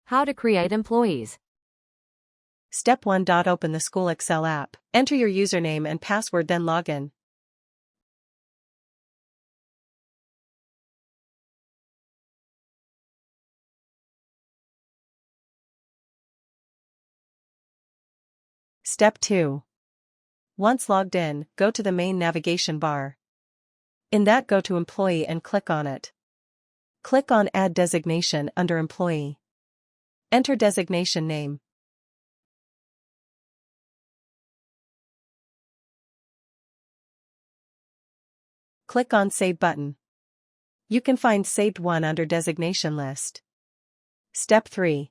How to create employees. Step 1. Open the school Excel app. Enter your username and password, then log in. Step 2. Once logged in, go to the main navigation bar. In that, go to Employee and click on it. Click on Add Designation under Employee. Enter designation name. Click on Save button. You can find saved one under Designation list. Step 3.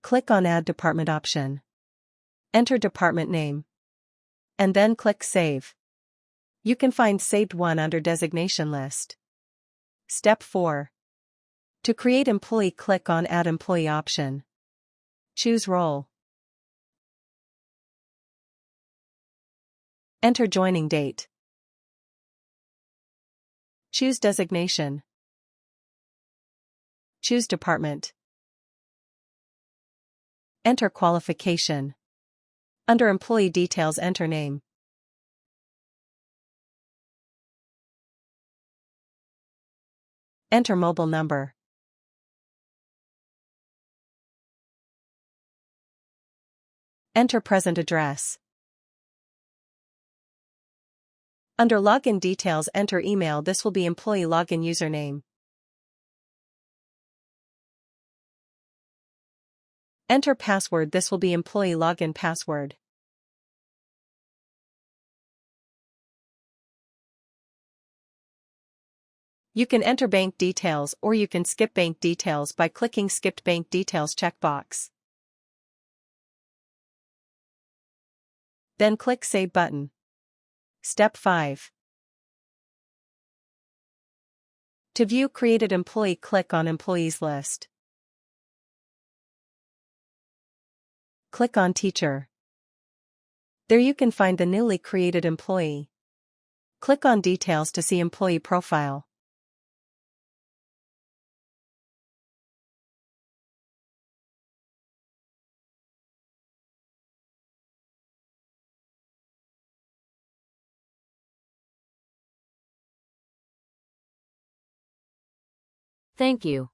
Click on Add Department option. Enter department name. And then click Save. You can find saved one under Designation list. Step 4. To create employee, click on Add Employee option. Choose Role. Enter joining date. Choose Designation. Choose Department. Enter qualification. Under Employee Details, enter name. Enter mobile number. Enter present address. Under Login Details, enter email. This will be employee login username. Enter password. This will be employee login password. You can enter bank details, or you can skip bank details by clicking Skipped Bank Details checkbox. Then click Save button. Step 5. To view created employee, click on Employees list. Click on Teacher. There you can find the newly created employee. Click on Details to see employee profile. Thank you.